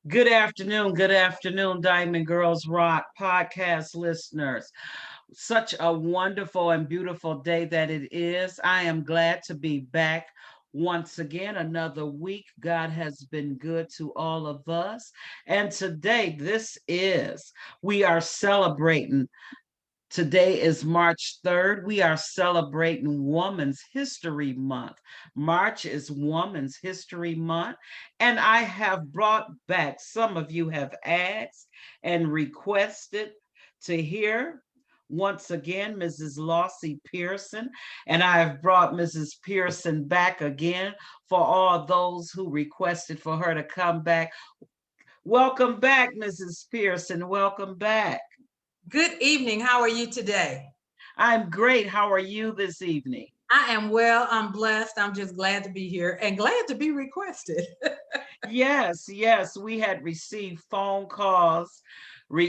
Good afternoon, Diamond Girls Rock podcast listeners. Such a wonderful and beautiful day that it is. I am glad to be back once again. Another week. God has been good to all of us. And today, we are celebrating. Today is March 3rd. We are celebrating Women's History Month. March is Women's History Month. And I have brought back, some of you have asked and requested to hear once again Mrs. Lossie Pearson. And I have brought Mrs. Pearson back again for all those who requested for her to come back. Welcome back, Mrs. Pearson. Welcome back. Good evening. How are you today? I'm great. How are you this evening? I am well. I'm blessed. I'm just glad to be here and glad to be requested. Yes, we had received phone calls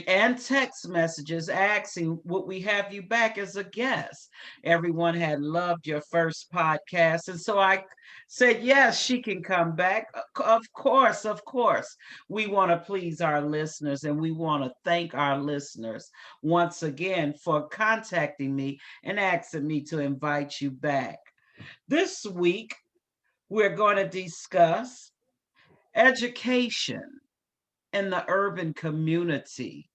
and text messages asking, would we have you back as a guest? Everyone had loved your first podcast. And so I said, yes, she can come back. Of course. We want to please our listeners and we want to thank our listeners once again for contacting me and asking me to invite you back. This week, we're going to discuss education in the urban community.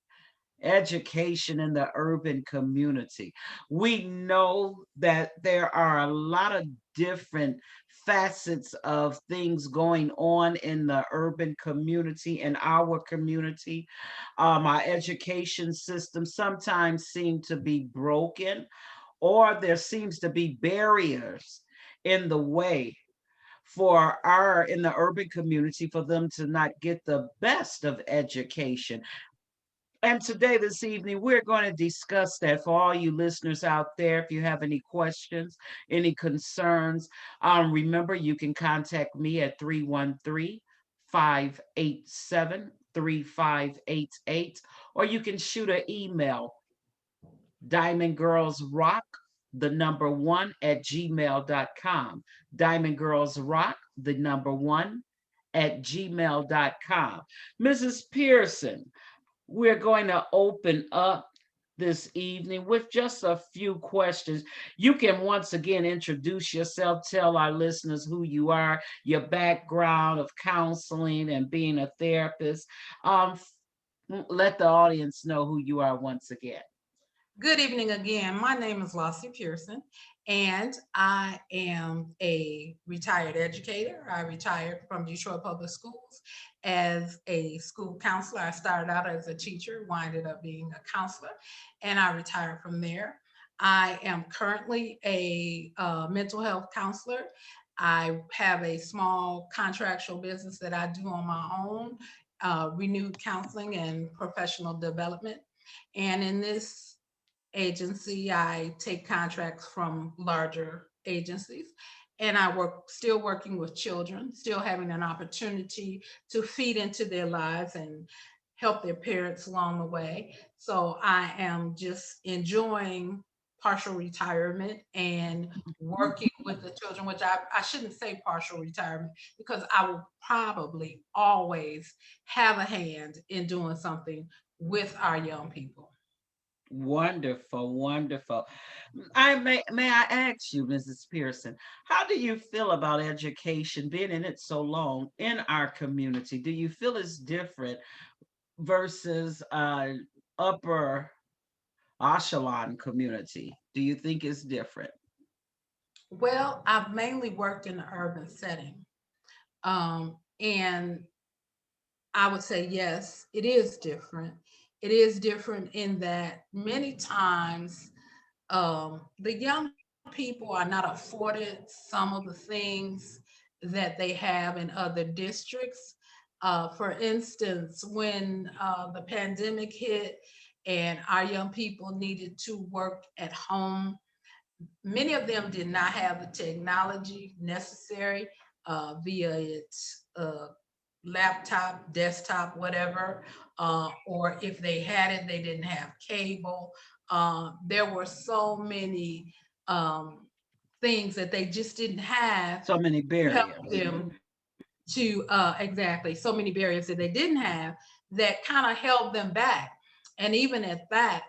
Education in the urban community. We know that there are a lot of different facets of things going on in the urban community, in our community. Our education system sometimes seem to be broken, or there seems to be barriers in the way for our in the urban community for them to not get the best of education. And today, this evening, we're going to discuss that for all you listeners out there. If you have any questions, any concerns, remember you can contact me at 313-587-3588, or you can shoot an email, Diamond Girls Rock, the number one at gmail.com. Diamond Girls Rock, the number one at gmail.com. Mrs. Pearson, we're going to open up this evening with just a few questions. You can once again introduce yourself, tell our listeners who you are, your background of counseling and being a therapist. Let the audience know who you are once again. Good evening again. My name is Lossie Pearson, and I am a retired educator. I retired from Detroit Public Schools as a school counselor. I started out as a teacher, winded up being a counselor, and I retired from there. I am currently a mental health counselor. I have a small contractual business that I do on my own, renewed counseling and professional development. And in this agency, I take contracts from larger agencies, and I still working with children, still having an opportunity to feed into their lives and help their parents along the way. So I am just enjoying partial retirement and working with the children, which I shouldn't say partial retirement because I will probably always have a hand in doing something with our young people. Wonderful. May I ask you, Mrs. Pearson, how do you feel about education, being in it so long in our community? Do you feel it's different versus upper echelon community? Do you think it's different? Well, I've mainly worked in the urban setting. And I would say, yes, it is different. It is different in that many times the young people are not afforded some of the things that they have in other districts. For instance, when the pandemic hit and our young people needed to work at home, many of them did not have the technology necessary via its laptop, desktop, whatever, or if they had it, they didn't have cable. There were so many things that they just didn't have So many to help barriers. them to exactly so many barriers that they didn't have that kind of held them back. And even at that,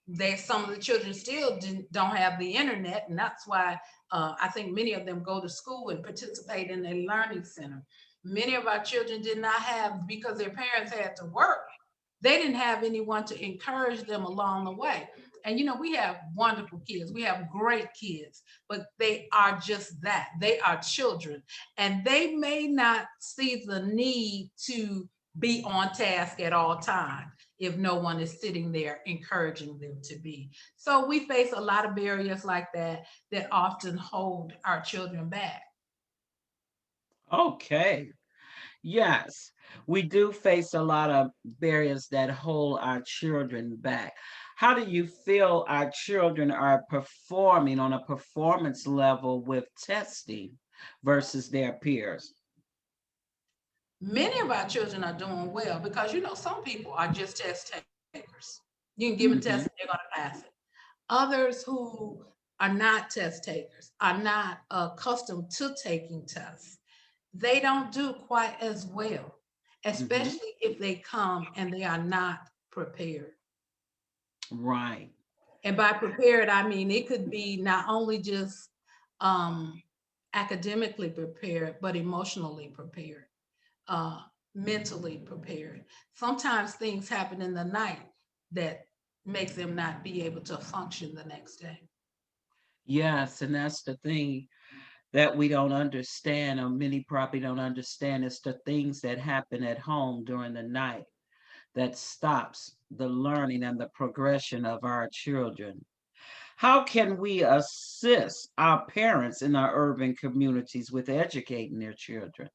they some of the children still don't have the internet, and that's why I think many of them go to school and participate in a learning center. Many of our children did not have, because their parents had to work, they didn't have anyone to encourage them along the way. And we have wonderful kids, we have great kids, but they are just that. They are children, and they may not see the need to be on task at all times if no one is sitting there encouraging them to be. So we face a lot of barriers like that that often hold our children back. Okay. Yes, we do face a lot of barriers that hold our children back. How do you feel our children are performing on a performance level with testing versus their peers? Many of our children are doing well because some people are just test takers. You can give them a test Hmm. and they're going to pass it. Others who are not test takers, are not accustomed to taking tests, they don't do quite as well, Hmm. especially if they come and they are not prepared. Right. And by prepared, I mean it could be not only just um, academically prepared, but emotionally prepared, uh, mentally prepared. Sometimes things happen in the night that makes them not be able to function the next day. Yes, and that's the thing that we don't understand, or many probably don't understand, is the things that happen at home during the night that stops the learning and the progression of our children. How can we assist our parents in our urban communities with educating their children?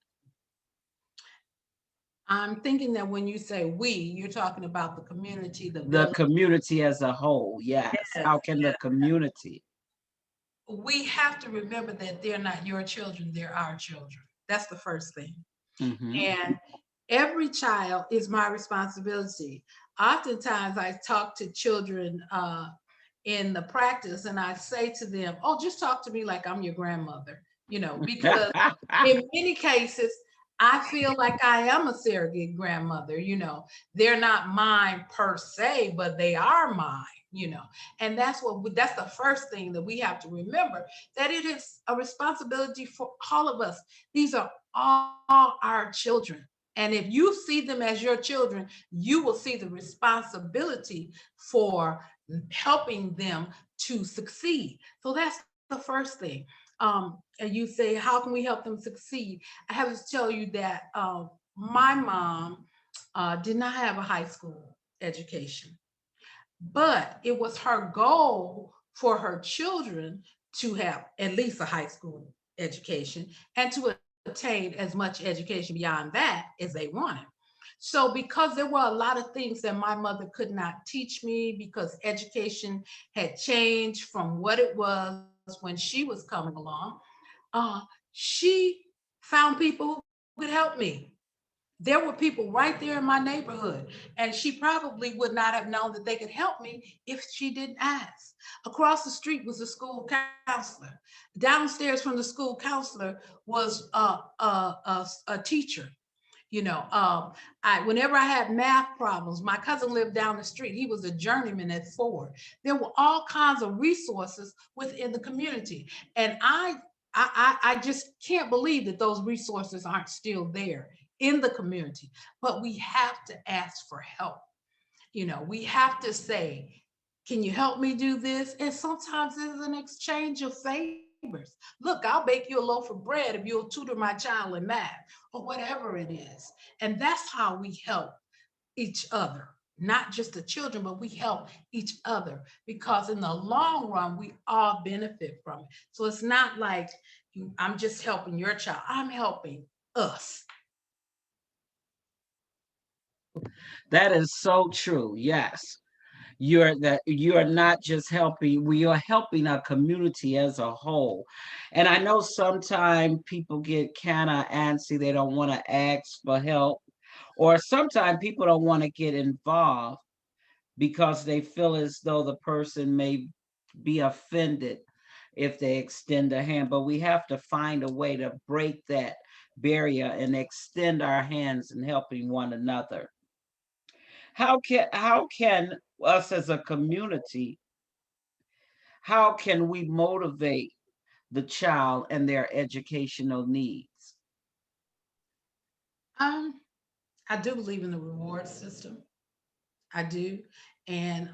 I'm thinking that when you say we, you're talking about the community, the The village. community as a whole, yes. Yes, How can the community? we have to remember that they're not your children, they're our children. That's the first thing. Hmm. And every child is my responsibility. Oftentimes, I talk to children in the practice and I say to them, oh, just talk to me like I'm your grandmother, because in many cases, I feel like I am a surrogate grandmother. They're not mine per se, but they are mine. And that's the first thing that we have to remember, that it is a responsibility for all of us. These are all our children. And if you see them as your children, you will see the responsibility for helping them to succeed. So that's the first thing. And you say, how can we help them succeed? I have to tell you that my mom did not have a high school education, but it was her goal for her children to have at least a high school education and to attain as much education beyond that as they wanted. So, because there were a lot of things that my mother could not teach me because education had changed from what it was when she was coming along, she found people who could help me. There were people right there in my neighborhood, and she probably would not have known that they could help me if she didn't ask. Across the street was a school counselor. Downstairs from the school counselor was a teacher. Whenever I had math problems, my cousin lived down the street. He was a journeyman at Ford. There were all kinds of resources within the community, and I just can't believe that those resources aren't still there in the community. But we have to ask for help. We have to say, can you help me do this? And sometimes it's an exchange of favors. Look, I'll bake you a loaf of bread if you'll tutor my child in math or whatever it is. And that's how we help each other, not just the children, but we help each other, because in the long run, we all benefit from it. So it's not like I'm just helping your child, I'm helping us. That is so true. Yes. You are not just helping, we are helping our community as a whole. And I know sometimes people get kind of antsy, they don't want to ask for help, or sometimes people don't want to get involved because they feel as though the person may be offended if they extend a hand. But we have to find a way to break barrier and extend our hands in helping one another. How can us as a community, how can we motivate the child and their educational needs? Um, I do believe in the reward system. I do. And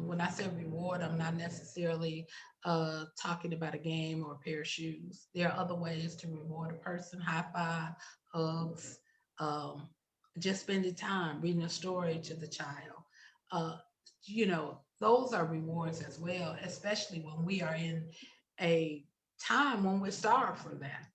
when I say reward, I'm not necessarily talking about a game or a pair of shoes. There are other ways to reward a person: high five, hugs, um, just spending time reading a story to the child. Uh, those are rewards as well, especially when we are in a time when we're starved for that.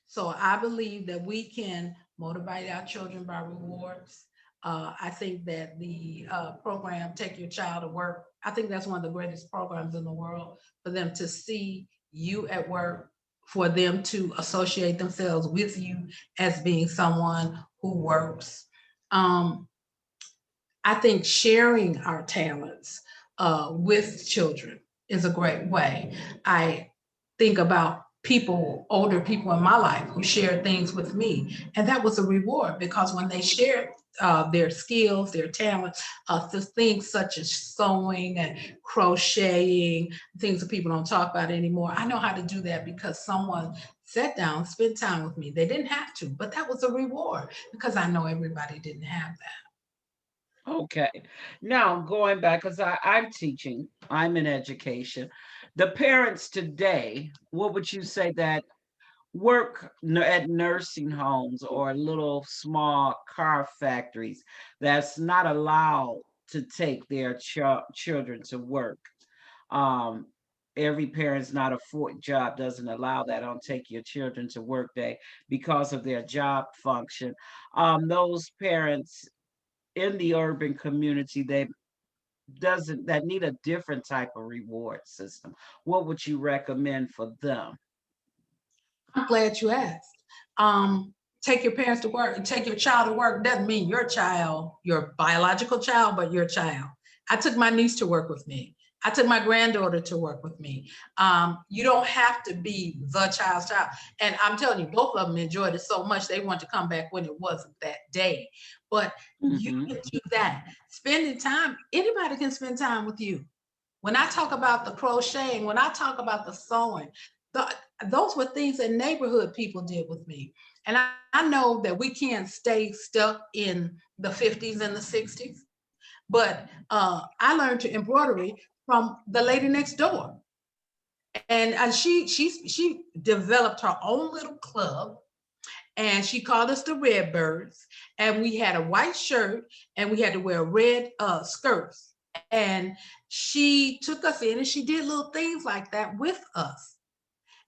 So I believe that we can motivate our children by rewards. I think that the program Take Your Child to Work, I think that's one of the greatest programs in the world, for them to see you at work, for them to associate themselves with you as being someone who works. Um, I think sharing our talents with children is a great way. I think about people, older people in my life who shared things with me, and that was a reward, because when they shared their skills, their talents, the things such as sewing and crocheting, things that people don't talk about anymore. I know how to do that because someone sat down, spent time with me. They didn't have to, but that was a reward because I know everybody didn't have that. Okay. Now, going back, because I'm teaching, I'm in education. The parents today, what would you say that work at nursing homes or little small car factories that's not allowed to take their children to work? Um, every parent's not a Fort job doesn't allow that. Don't take your children to work day because of their job function. Those parents in the urban community that need a different type of reward system. What would you recommend for them? I'm glad you asked. Take your parents to work, take your child to work doesn't mean your child, your biological child, but your child. I took my niece to work with me. I took my granddaughter to work with me. You don't have to be the child's child. And I'm telling you, both of them enjoyed it so much they want to come back when it wasn't that day. But you Hmm. can do that. Spending time, anybody can spend time with you. When I talk about the crocheting, when I talk about the sewing, the, those were things that neighborhood people did with me. And I know that we can't stay stuck in the 50s and the 60s, but I learned to embroidery from the lady next door. And she developed her own little club, and she called us the Redbirds. And we had a white shirt, and we had to wear red skirts. And she took us in, and she did little things like that with us.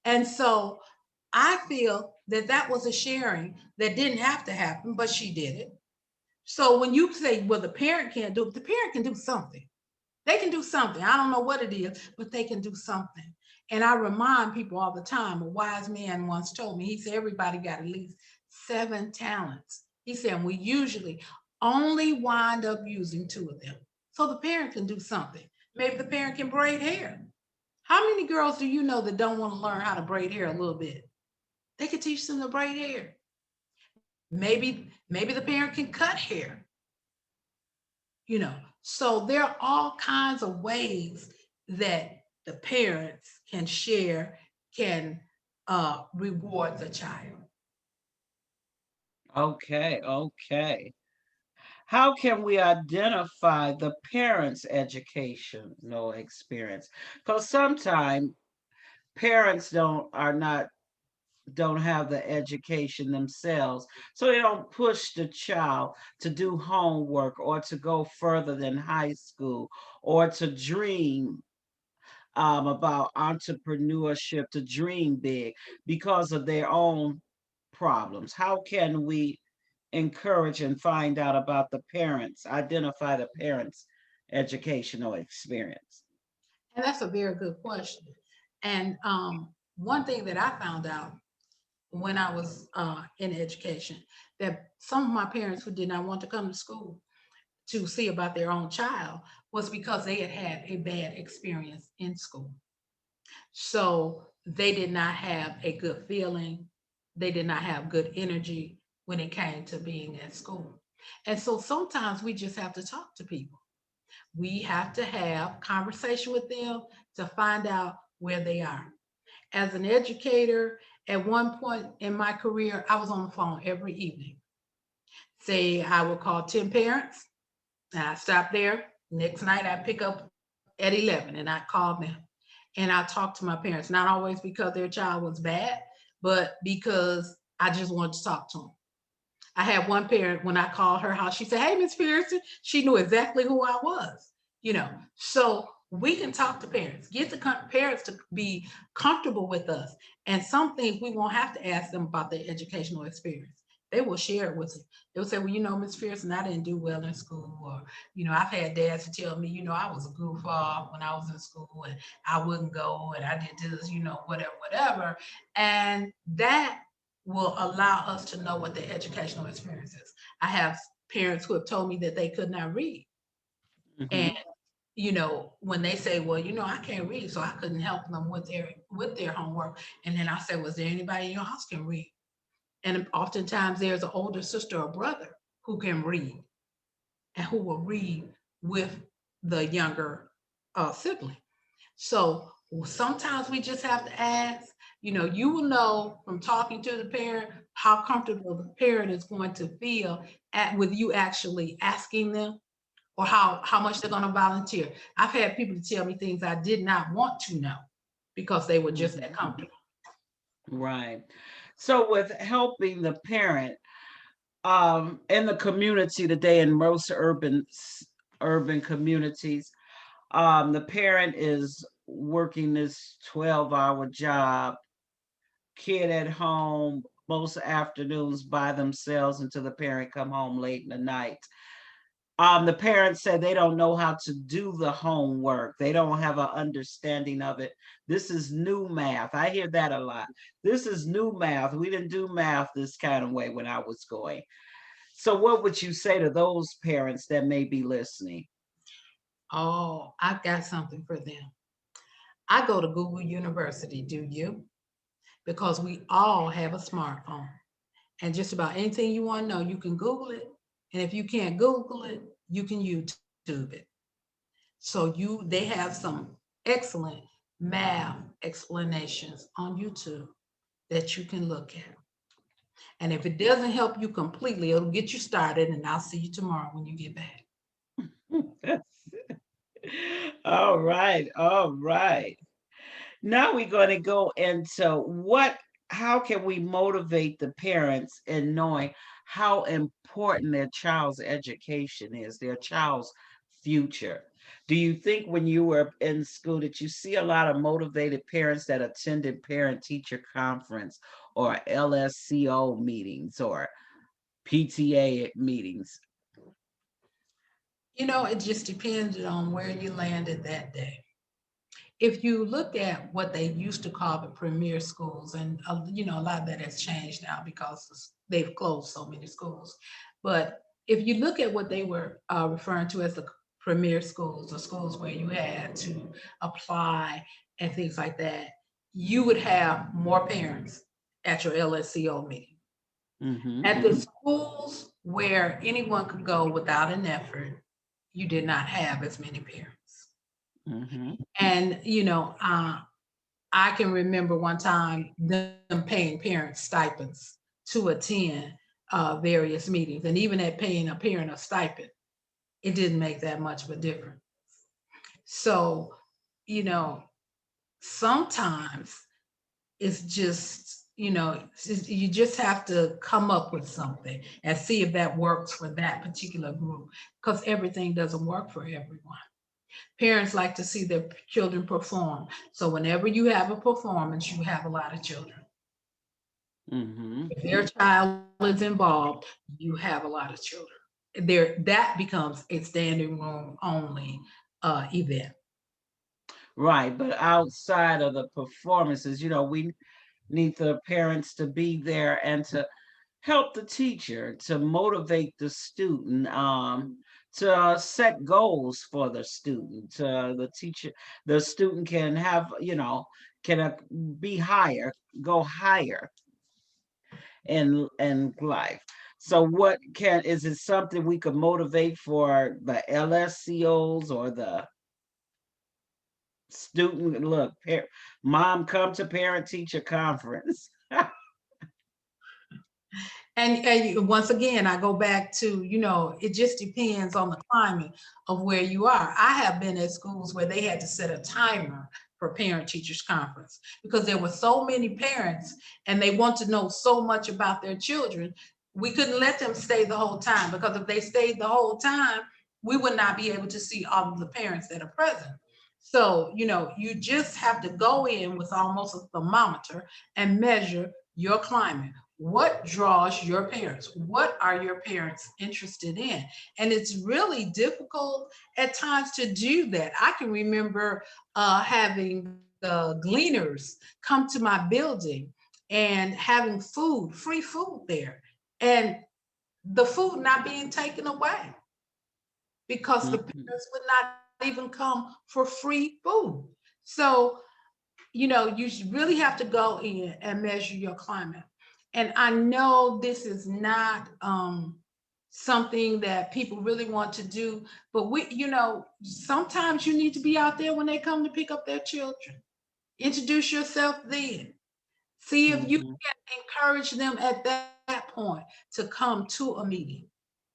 And so I feel that that was a sharing that didn't have to happen, but she did it. So when you say, well, the parent can't do it, the parent can do something. They can do something. I don't know what it is, but they can do something. And I remind people all the time, a wise man once told me, he said, everybody got at least 7 talents. He said, we usually only wind up using 2 of them. So the parent can do something. Maybe the parent can braid hair. How many girls do you know that don't want to learn how to braid hair a little bit? They could teach them to braid hair. Maybe the parent can cut hair. you know so there are all kinds of ways that the parents can share, can reward the child. Okay, okay. How can we identify the parents' educational experience? Because sometimes parents don't have the education themselves, so they don't push the child to do homework or to go further than high school or to dream about entrepreneurship, to dream big because of their own problems. How can we encourage and find out about the parents, identify the parents' educational experience? And that's a very good question. And one thing that I found out when I was in education, that some of my parents who did not want to come to school to see about their own child was because they had had a bad experience in school. So they did not have a good feeling. they did not have good energy when it came to being at school. And so sometimes we just have to talk to people. We have to have conversation with them to find out where they are. As an educator, at one point in my career, I was on the phone every evening. Say I would call 10 parents, and I stop there. Next night I pick up at 11 and I call them. And I talk to my parents, not always because their child was bad, but because I just wanted to talk to them. I had one parent, when I called her house, she said, "Hey, Miss Pearson." She knew exactly who I was, you know. So we can talk to parents, get the parents to be comfortable with us. And some things we won't have to ask them about their educational experience. They will share it with us. They will say, "Well, Miss Pearson, I didn't do well in school." Or, I've had dads to tell me, I was a goof off when I was in school and I wouldn't go and I did this, whatever, whatever. And that will allow us to know what their educational experience is. I have parents who have told me that they could not read. And Hmm. when they say, "Well, I can't read," so I couldn't help them with their homework. And then I say, "Was there anybody in your house can read?" And oftentimes there's an older sister or brother who can read and who will read with the younger sibling. So sometimes we just have to ask. You will know from talking to the parent how comfortable the parent is going to feel with you actually asking them, or how much they're going to volunteer. I've had people to tell me things I did not want to know because they were just that Hmm. comfortable. Right. So with helping the parent in the community today, in most urban communities, the parent is working this 12-hour job, kid at home most afternoons by themselves until the parent come home late in the night. The parents said they don't know how to do the homework. They don't have an understanding of it. This is new math. I hear that a lot. This is new math. We didn't do math this kind of way when I was going. So, what would you say to those parents that may be listening? Oh, I've got something for them. I go to Google University, do you? Because we all have a smartphone. And just about anything you want to know, you can Google it. And if you can't Google it, you can YouTube it. So they have some excellent math explanations on YouTube that you can look at. And if it doesn't help you completely, it'll get you started. And I'll see you tomorrow when you get back. All right, all right. Now we're going to go into how can we motivate the parents in knowing how important their child's education is, their child's future. Do you think when you were in school that you see a lot of motivated parents that attended parent teacher conference or LSCO meetings or PTA meetings? It just depends on where you landed that day. If you look at what they used to call the premier schools, and a lot of that has changed now because they've closed so many schools. But if you look at what they were referring to as the premier schools, the schools where you had to apply and things like that, you would have more parents at your LSCO meeting. Mm-hmm. At the schools where anyone could go without an effort, you did not have as many parents. Mm-hmm. And, I can remember one time them paying parents stipends to attend various meetings. And even at paying a parent a stipend, it didn't make that much of a difference. So, you know, sometimes it's just, you just have to come up with something and see if that works for that particular group, because everything doesn't work for everyone. Parents like to see their children perform. So whenever you have a performance, you have a lot of children. Mm-hmm. If their child is involved, you have a lot of children. That becomes a standing room only event. Right, but outside of the performances, we need the parents to be there and to help the teacher, to motivate the student, to set goals for the student. The teacher, the student can have, can be higher, go higher. in life. So what can is it something we could motivate for the LSCOs or the student? Look, mom, come to parent teacher conference. And once again, I go back to, it just depends on the climate of where you are. I have been at schools where they had to set a timer for parent teachers conference because there were so many parents and they want to know so much about their children. We couldn't let them stay the whole time, because if they stayed the whole time, we would not be able to see all of the parents that are present. So, you just have to go in with almost a thermometer and measure your climate. What draws your parents? What are your parents interested in? And it's really difficult at times to do that. I can remember having the gleaners come to my building and having food, free food there, and the food not being taken away because the Mhm. parents would not even come for free food. So, you really have to go in and measure your climate. And I know this is not something that people really want to do, but sometimes you need to be out there when they come to pick up their children. Introduce yourself then. See if you Mhm. can encourage them at that point to come to a meeting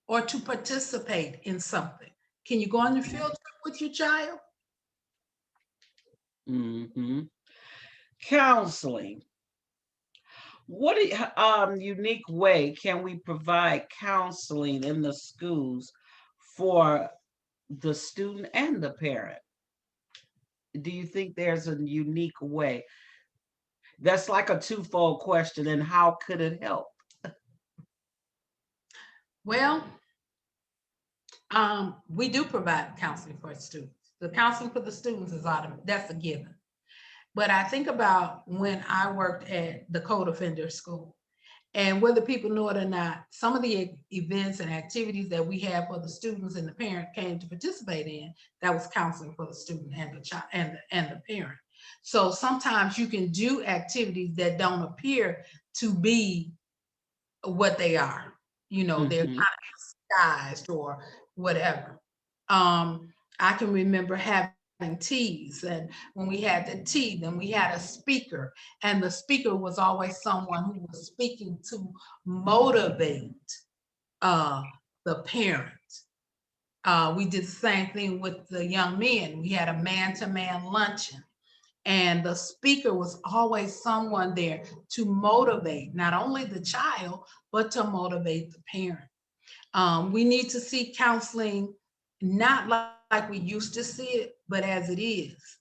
or to participate in something. Can you go on your field trip with your child? Mhm. Counseling. What unique way can we provide counseling in the schools for the student and the parent? Do you think there's a unique way? That's like a twofold question. And how could it help? Well, we do provide counseling for students. The counseling for the students is automatic. That's a given. But I think about when I worked at the code offender school, and whether people know it or not, some of the events and activities that we have for the students and the parent came to participate in, that was counseling for the student and the child and the parent. So sometimes you can do activities that don't appear to be what they are. They're Hmm. kind of disguised or whatever. I can remember having teas, and when we had the tea, then we had a speaker, and the speaker was always someone who was speaking to motivate uh, the parent. We did the same thing with the young men. We had a man-to-man luncheon, and the speaker was always someone there to motivate not only the child, but to motivate the parent. We need to see counseling not like we used to see it, but as it is.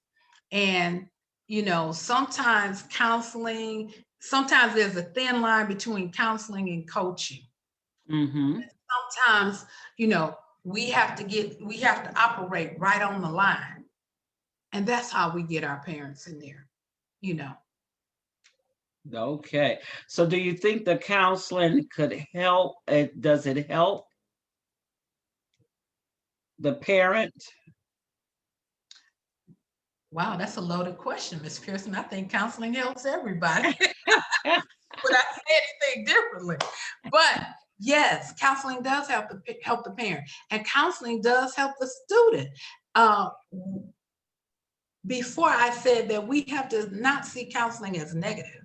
And, sometimes there's a thin line between counseling and coaching. Hmm. Sometimes, you know, we have to operate right on the line. And that's how we get our parents in there, you know. Okay. So do you think the counseling could help? Does it help the parent? Wow, that's a loaded question, Miss Pearson. I think counseling helps everybody. Would I say anything differently? But yes, counseling does help the parent, and counseling does help the student. Uh, Before I said that we have to not see counseling as negative.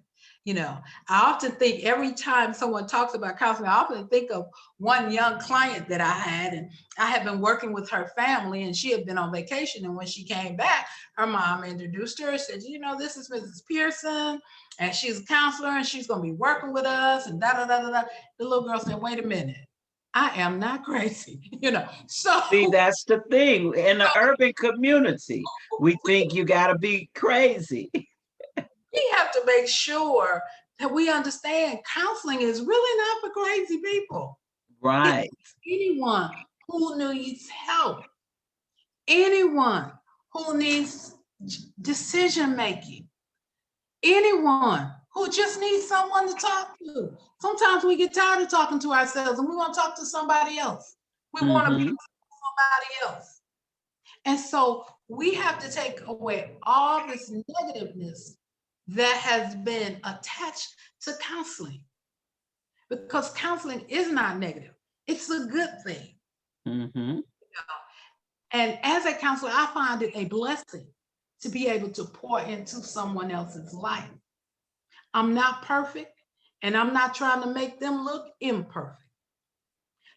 I often think every time someone talks about counseling, I often think of one young client that I had, and I had been working with her family, and she had been on vacation. And when she came back, her mom introduced her, said, this is Mrs. Pearson, and she's a counselor, and she's going to be working with us, and da da da da da. The little girl said, wait a minute, I am not crazy, So See, that's the thing. In the urban community, we think you got to be crazy. we have to make sure that we understand counseling is really not for crazy people. It's Right. anyone who needs help, anyone who needs decision making, anyone who just needs someone to talk to. Sometimes we get tired of talking to ourselves and we want to talk to somebody else. We want to be Hmm. somebody else. And so we have to take away all this negativeness that has been attached to counseling. because counseling is not negative. It's a good thing. Mm-hmm. And as a counselor, I find it a blessing to be able to pour into someone else's life. I'm not perfect, and I'm not trying to make them look imperfect.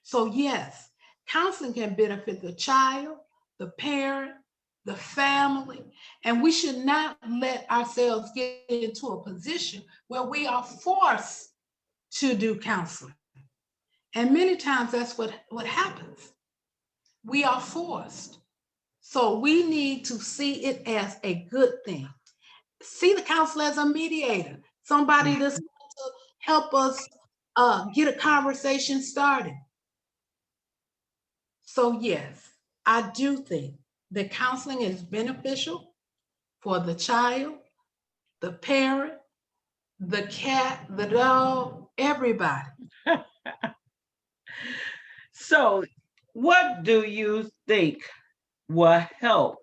So, yes, counseling can benefit the child, the parent, the family, and we should not let ourselves get into a position where we are forced to do counseling. And many times that's what happens. We are forced. So we need to see it as a good thing. See the counselor as a mediator, somebody that's going to help us get a conversation started. So, yes, I do think that counseling is beneficial for the child, the parent, the cat, the dog, everybody. So, what do you think will help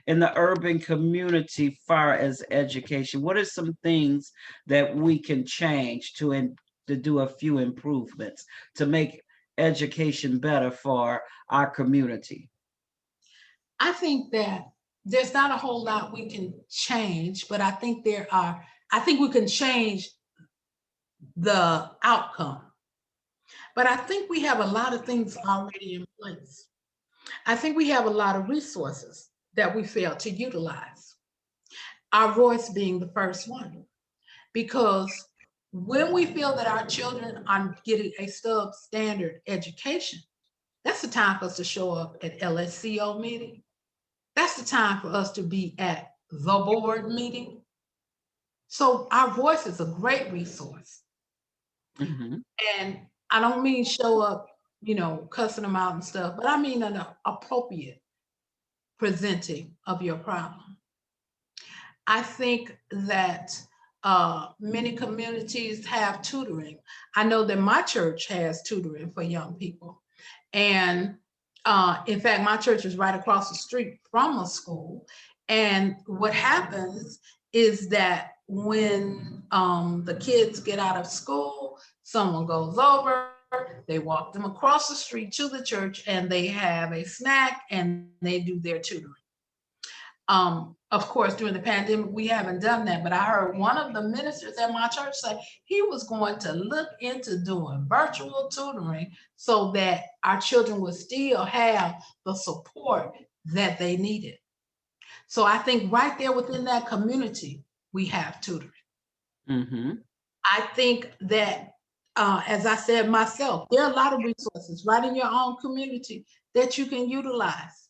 in the urban community far as education? What are some things that we can change to do a few improvements to make education better for our community? I think that there's not a whole lot we can change, but I think we can change the outcome. But I think we have a lot of things already in place. I think we have a lot of resources that we fail to utilize. Our voice being the first one. Because when we feel that our children are getting a substandard education, that's the time for us to show up at LSCO meeting. That's the time for us to be at the board meeting. So our voice is a great resource. Mm-hmm. And I don't mean show up, cussing them out and stuff, but I mean an appropriate presenting of your problem. I think that many communities have tutoring. I know that my church has tutoring for young people. And in fact, my church is right across the street from a school. And what happens is that when the kids get out of school, someone goes over, they walk them across the street to the church, and they have a snack and they do their tutoring. Of course, during the pandemic, we haven't done that, but I heard one of the ministers at my church say he was going to look into doing virtual tutoring so that our children would still have the support that they needed. So I think right there within that community, we have tutoring. Mm-hmm. I think that, as I said myself, there are a lot of resources right in your own community that you can utilize.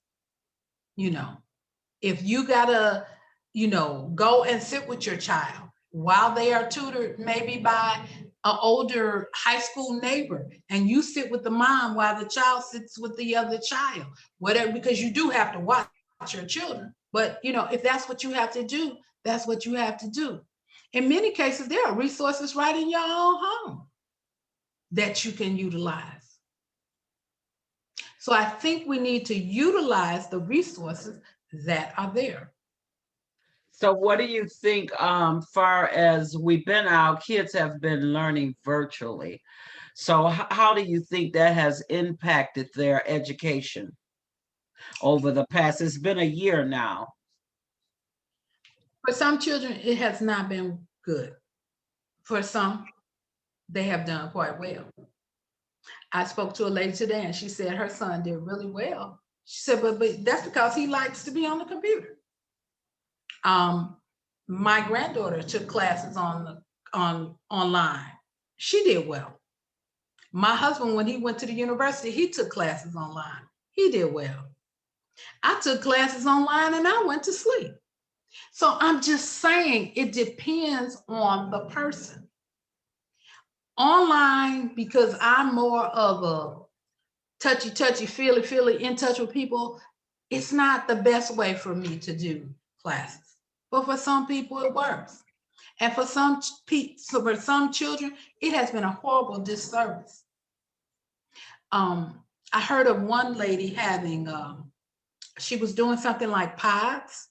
You know, if you gotta, go and sit with your child while they are tutored, maybe by an older high school neighbor, and you sit with the mom while the child sits with the other child, whatever, because you do have to watch your children. But if that's what you have to do, that's what you have to do. In many cases, there are resources right in your own home that you can utilize. So I think we need to utilize the resources that are there. So, what do you think? Far as our kids have been learning virtually. So, how do you think that has impacted their education over the past? It's been a year now. For some children, it has not been good. For some, they have done quite well. I spoke to a lady today and she said her son did really well. She said, but that's because he likes to be on the computer. Um, my granddaughter took classes on online. She did well. My husband, when he went to the university, he took classes online. He did well. I took classes online and I went to sleep. So I'm just saying it depends on the person. Online, because I'm more of a touchy, feely, in touch with people, it's not the best way for me to do classes. But for some people, it works. And for some children, it has been a horrible disservice. I heard of one lady having, she was doing something like pods,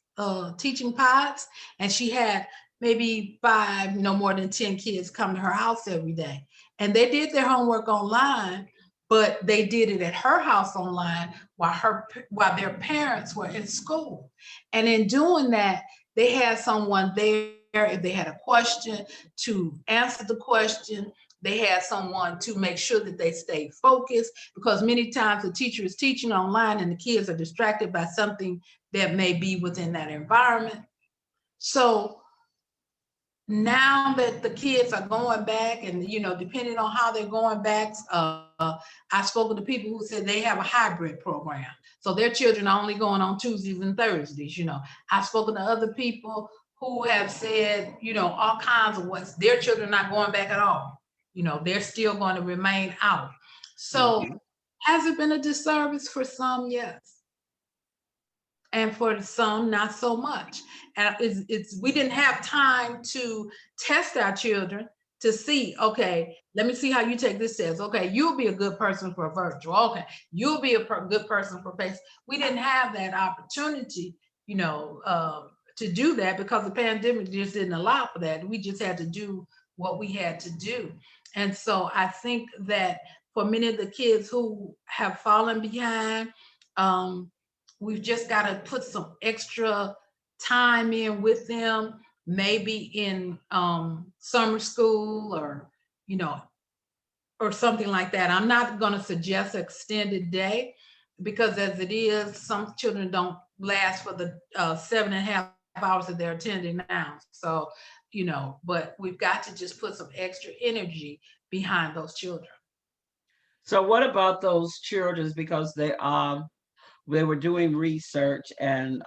teaching pods, and she had maybe 5, no more than 10 kids come to her house every day. and they did their homework online, but they did it at her house online while their parents were in school. And in doing that, they had someone there if they had a question to answer the question. They had someone to make sure that they stayed focused, because many times the teacher is teaching online and the kids are distracted by something that may be within that environment. So now that the kids are going back, and depending on how they're going back, I've spoken to people who said they have a hybrid program, so their children are only going on Tuesdays and Thursdays. I've spoken to other people who have said, all kinds of what's their children not going back at all. They're still going to remain out. So Mhm. has it been a disservice for some? Yes. And for some, not so much. And we didn't have time to test our children to see, okay, let me see how you take this test. Okay, you'll be a good person for virtual. Okay, you'll be a good person for face. We didn't have that opportunity, to do that, because the pandemic just didn't allow for that. We just had to do what we had to do. And so I think that for many of the kids who have fallen behind, um, we've just got to put some extra time in with them, maybe in summer school, or you know or something like that. I'm not going to suggest extended day, because as it is, some children don't last for the 7.5 hours that they're attending now. So, but we've got to just put some extra energy behind those children. So what about those children? Because they were doing research, and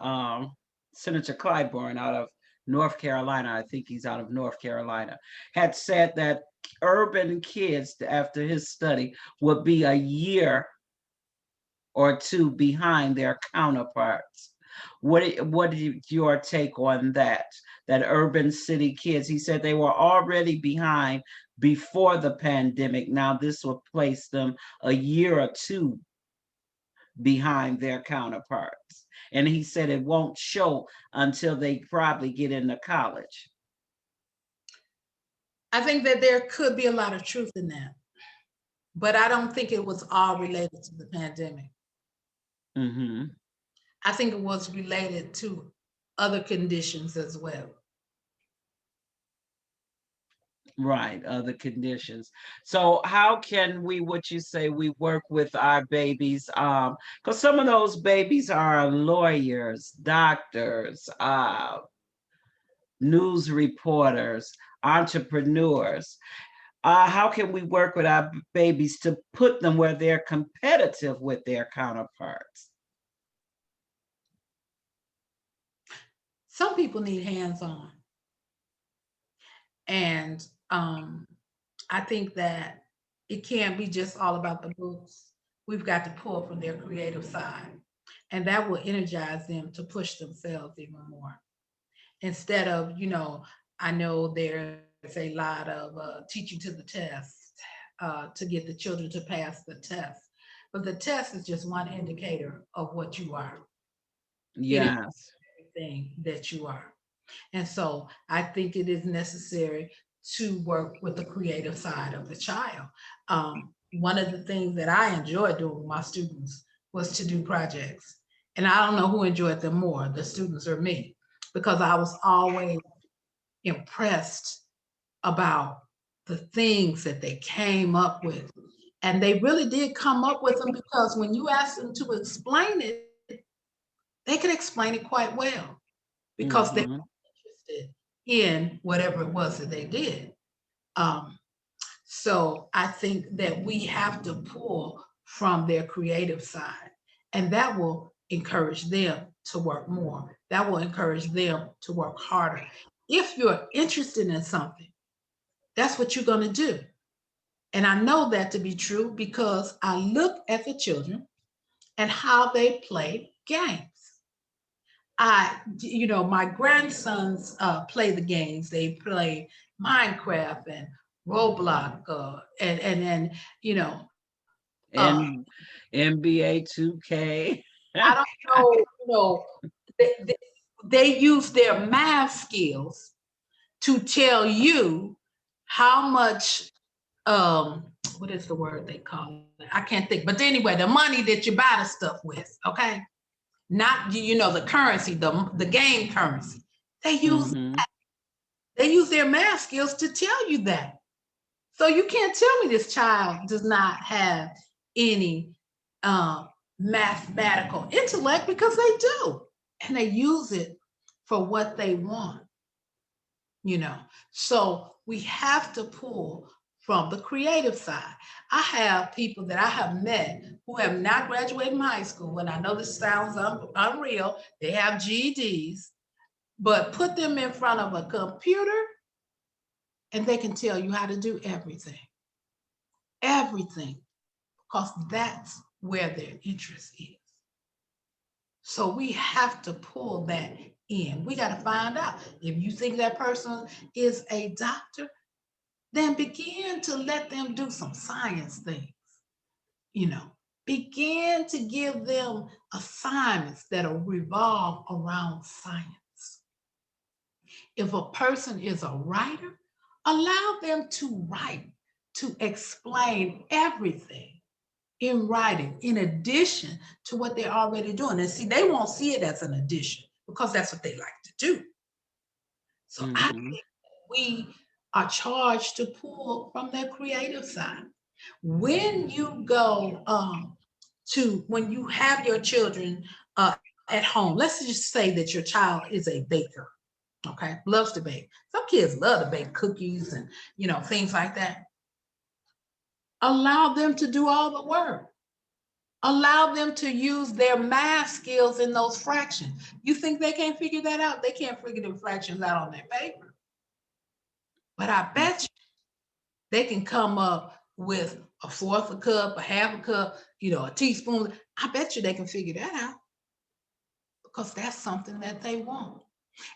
Senator Clyburn out of North Carolina, I think he's out of North Carolina, had said that urban kids, after his study, would be a year or two behind their counterparts. What is your take on that? That urban city kids, he said they were already behind before the pandemic. Now this will place them a year or two behind their counterparts. And he said it won't show until they probably get into college. I think that there could be a lot of truth in that, but I don't think it was all related to the pandemic. Mm-hmm. I think it was related to other conditions as well. Right, other conditions. So how can we, what you say, we work with our babies? Because some of those babies are lawyers, doctors, news reporters, entrepreneurs. How can we work with our babies to put them where they're competitive with their counterparts? Some people need hands on. And I think that it can't be just all about the books. We've got to pull from their creative side. And that will energize them to push themselves even more. Instead of, I know there's a lot of teaching to the test to get the children to pass the test. But the test is just one indicator of what you are. It is Yes. everything that you are. And so I think it is necessary to work with the creative side of the child. One of the things that I enjoyed doing with my students was to do projects. And I don't know who enjoyed them more, the students or me, because I was always impressed about the things that they came up with. And they really did come up with them, because when you ask them to explain it, they could explain it quite well, because they Mm-hmm. interested in whatever it was that they did. Um, so I think that we have to pull from their creative side, and that will encourage them to work more. That will encourage them to work harder. If you're interested in something, that's what you're going to do. And I know that to be true because I look at the children and how they play games. My grandsons play the games. They play Minecraft and Roblox, and you know, uh, And NBA 2K. I don't know, they use their math skills to tell you how much what is the word they call it? I can't think. But anyway, the money that you buy the stuff with, okay? Not the currency, the game currency. They use Mm-hmm. they use their math skills to tell you that. So you can't tell me this child does not have any mathematical intellect, because they do, and they use it for what they want. you know. So we have to pull from the creative side. I have people that I have met who have not graduated from high school, and I know this sounds unreal. They have GEDs, but put them in front of a computer and they can tell you how to do everything. Everything, because that's where their interest is. So we have to pull that in. We got to find out if you think that person is a doctor, then begin to let them do some science things. You know, begin to give them assignments that'll revolve around science. If a person is a writer, allow them to write, to explain everything in writing, in addition to what they're already doing. And see, they won't see it as an addition because that's what they like to do. So I Mm-hmm. think we are charged to pull from their creative side. When you go when you have your children at home, let's just say that your child is a baker, okay, loves to bake. Some kids love to bake cookies and things like that. Allow them to do all the work. Allow them to use their math skills in those fractions. You think they can't figure that out? They can't figure the fractions out on their paper. But I bet you they can come up with a fourth a cup, a half a cup, a teaspoon. I bet you they can figure that out because that's something that they want.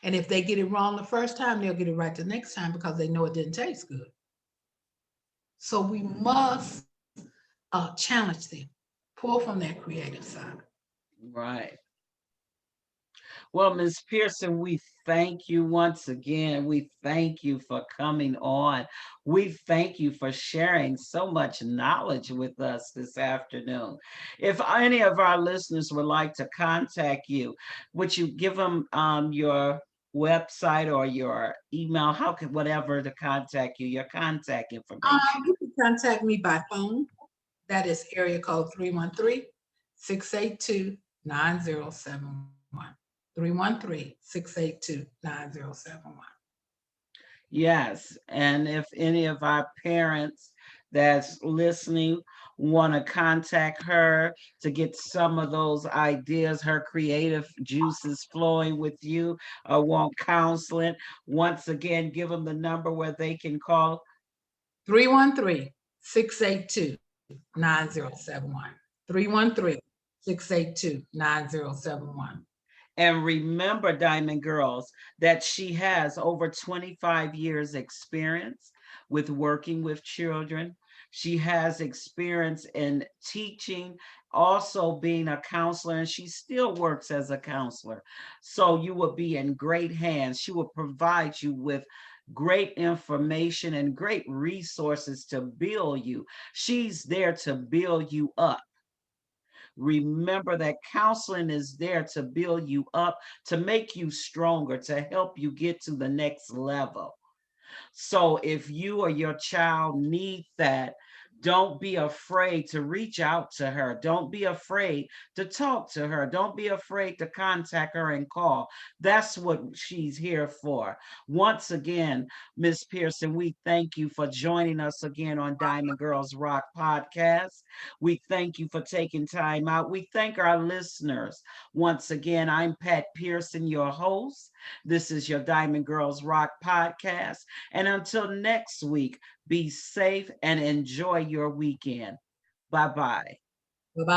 And if they get it wrong the first time, they'll get it right the next time because they know it didn't taste good. So we must challenge them, pull from their creative side. Right. Well, Ms. Pearson, we thank you once again. We thank you for coming on. We thank you for sharing so much knowledge with us this afternoon. If any of our listeners would like to contact you, would you give them your website or your email? How can whatever to contact you, your contact information? You can contact me by phone. That is area code 313-682-9071. 313-682-9071. Yes, and if any of our parents that's listening want to contact her to get some of those ideas, her creative juices flowing with you, or want counseling, once again, give them the number where they can call. 313-682-9071. 313-682-9071. And remember, Diamond Girls, that she has over 25 years experience with working with children. She has experience in teaching, also being a counselor, and she still works as a counselor. So you will be in great hands. She will provide you with great information and great resources to build you. She's there to build you up. Remember that counseling is there to build you up, to make you stronger, to help you get to the next level. So if you or your child need that, don't be afraid to reach out to her. Don't be afraid to talk to her. Don't be afraid to contact her and call. That's what she's here for. Once again, Miss Pearson, we thank you for joining us again on Diamond Girls Rock podcast. We thank you for taking time out. We thank our listeners. Once again, I'm Pat Pearson, your host. This is your Diamond Girls Rock podcast. And until next week, be safe and enjoy your weekend. Bye bye. Bye-bye.